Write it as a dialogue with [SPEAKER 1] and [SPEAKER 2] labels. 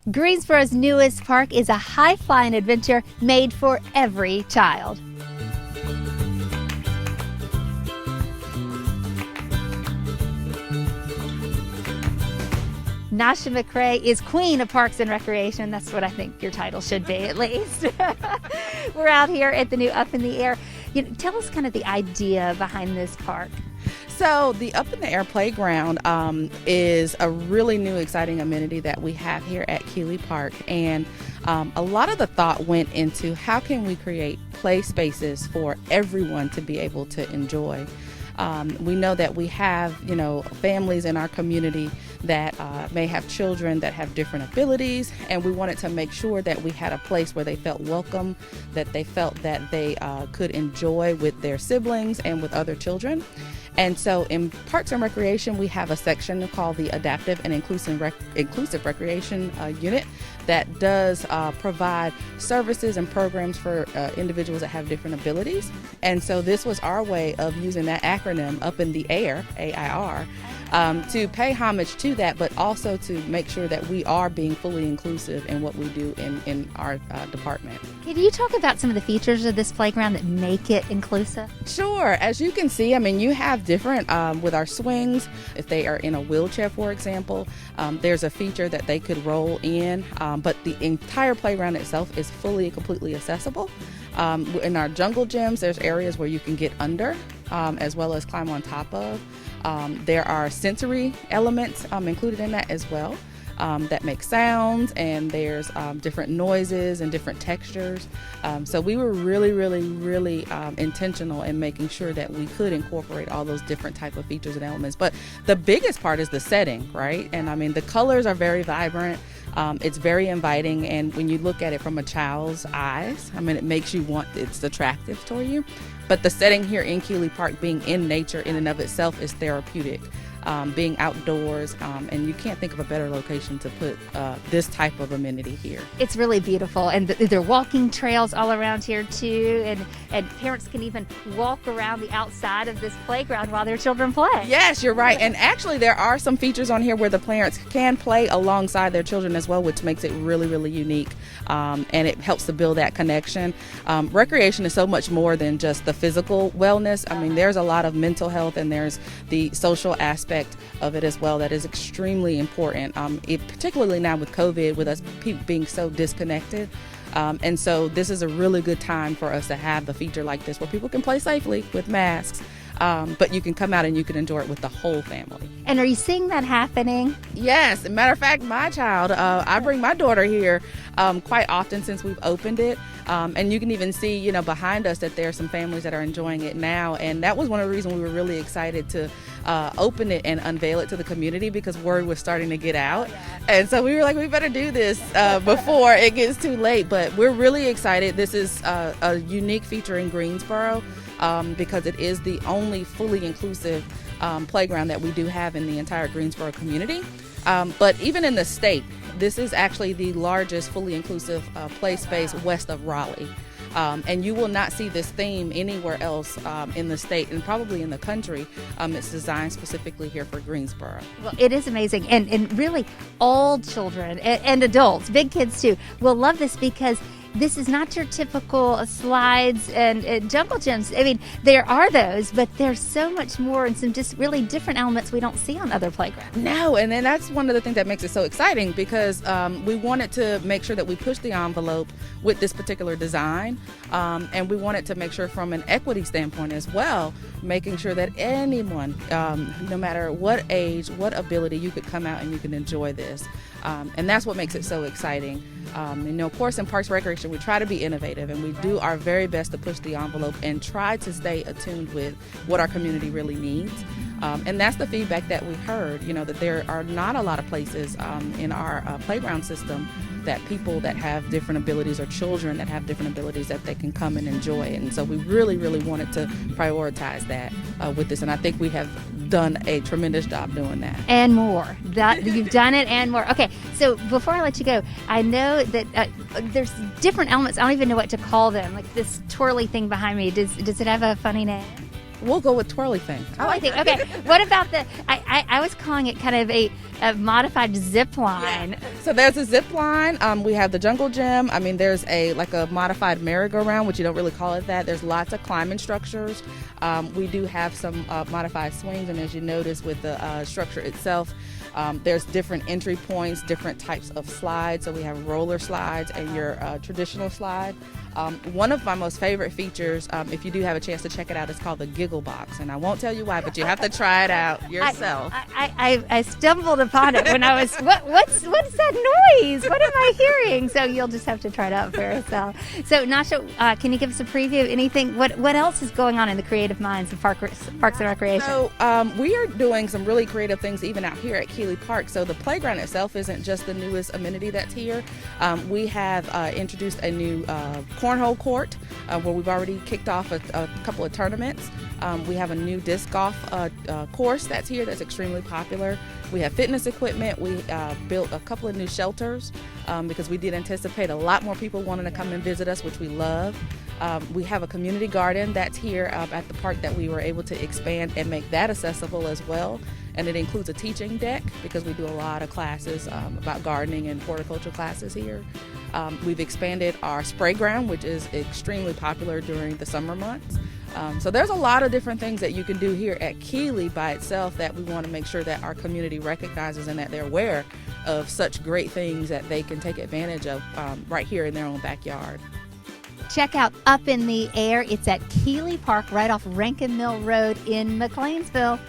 [SPEAKER 1] Greensboro's newest park is a high-flying adventure made for every child. Nasha McCray is Queen of Parks and Recreation. That's what I think your title should be, at least. We're out here at the new Up in the Air. Tell us kind of the idea behind this park.
[SPEAKER 2] So the Up in the Air playground is a really new, exciting amenity that we have here at Keeley Park. And a lot of the thought went into how can we create play spaces for everyone to be able to enjoy. We know that we have, families in our community that may have children that have different abilities, and we wanted to make sure that we had a place where they felt welcome, that they felt that they could enjoy with their siblings and with other children. And so in Parks and Recreation, we have a section called the Adaptive and Inclusive Recreation Unit that does provide services and programs for individuals that have different abilities. And so this was our way of using that acronym, Up in the Air, AIR, to pay homage to that, but also to make sure that we are being fully inclusive in what we do in our department.
[SPEAKER 1] Can you talk about some of the features of this playground that make it inclusive?
[SPEAKER 2] Sure. As you can see, you have different, with our swings, if they are in a wheelchair, for example, there's a feature that they could roll in, but the entire playground itself is fully and completely accessible. In our jungle gyms, there's areas where you can get under, as well as climb on top of. There are sensory elements included in that as well. That make sounds, and there's different noises and different textures. So we were really intentional in making sure that we could incorporate all those different type of features and elements. But the biggest part is the setting, right? And the colors are very vibrant. It's very inviting, and when you look at it from a child's eyes, it makes you want, it's attractive to you. But the setting here in Keeley Park, being in nature in and of itself, is therapeutic. Being outdoors, and you can't think of a better location to put this type of amenity here.
[SPEAKER 1] It's really beautiful, and there are walking trails all around here too, and parents can even walk around the outside of this playground while their children play.
[SPEAKER 2] Yes, you're right, and actually there are some features on here where the parents can play alongside their children as well, which makes it really unique, and it helps to build that connection. Recreation is so much more than just the physical wellness. There's a lot of mental health, and there's the social aspect of it as well that is extremely important, particularly now with COVID, with us being so disconnected. And so this is a really good time for us to have the feature like this where people can play safely with masks, but you can come out and you can enjoy it with the whole family.
[SPEAKER 1] And are you seeing that happening?
[SPEAKER 2] Yes. As a matter of fact, my child, I bring my daughter here quite often since we've opened it. And you can even see, behind us that there are some families that are enjoying it now. And that was one of the reasons we were really excited to open it and unveil it to the community, because word was starting to get out. And so we were like, we better do this before it gets too late. But we're really excited. This is a unique feature in Greensboro because it is the only fully inclusive playground that we do have in the entire Greensboro community. But even in the state, this is actually the largest fully inclusive play space west of Raleigh. And you will not see this theme anywhere else in the state and probably in the country. It's designed specifically here for Greensboro.
[SPEAKER 1] Well, it is amazing. And really, all children and adults, big kids too, will love this, because this is not your typical slides and jungle gyms. There are those, but there's so much more and some just really different elements we don't see on other playgrounds.
[SPEAKER 2] No, and then that's one of the things that makes it so exciting, because we wanted to make sure that we push the envelope with this particular design, and we wanted to make sure from an equity standpoint as well, making sure that anyone, no matter what age, what ability, you could come out and you can enjoy this. And that's what makes it so exciting. Of course, in Parks and Recreation, we try to be innovative, and we do our very best to push the envelope and try to stay attuned with what our community really needs. And that's the feedback that we heard, that there are not a lot of places in our playground system that people that have different abilities, or children that have different abilities, that they can come and enjoy. And so we really wanted to prioritize that with this. And I think we have done a tremendous job doing that.
[SPEAKER 1] And more. You've done it and more. Okay, so before I let you go, I know that there's different elements. I don't even know what to call them, like this twirly thing behind me. Does it have a funny name?
[SPEAKER 2] We'll go with twirly thing.
[SPEAKER 1] I think. Okay. What about the? I was calling it kind of a modified zip line.
[SPEAKER 2] Yeah. So there's a zip line. We have the jungle gym. I mean, there's a modified merry-go-round, which you don't really call it that. There's lots of climbing structures. We do have some modified swings, and as you notice with the structure itself, there's different entry points, different types of slides. So we have roller slides and your traditional slide. One of my most favorite features, if you do have a chance to check it out, is called the Giggle Box. And I won't tell you why, but you have to try it out yourself.
[SPEAKER 1] I stumbled upon it when I was, what's that noise? What am I hearing? So you'll just have to try it out for yourself. So Nasha, can you give us a preview of anything? What else is going on in the creative minds of Parks and Recreation?
[SPEAKER 2] So we are doing some really creative things even out here at Keeley Park. So the playground itself isn't just the newest amenity that's here. We have introduced a new cornhole court where we've already kicked off a couple of tournaments. We have a new disc golf course that's here that's extremely popular. We have fitness equipment. We built a couple of new shelters because we did anticipate a lot more people wanting to come and visit us, which we love. We have a community garden that's here at the park that we were able to expand and make that accessible as well. And it includes a teaching deck because we do a lot of classes about gardening and horticulture classes here. We've expanded our spray ground, which is extremely popular during the summer months. So there's a lot of different things that you can do here at Keeley by itself that we want to make sure that our community recognizes and that they're aware of such great things that they can take advantage of right here in their own backyard.
[SPEAKER 1] Check out Up in the Air. It's at Keeley Park right off Rankin Mill Road in McLeansville.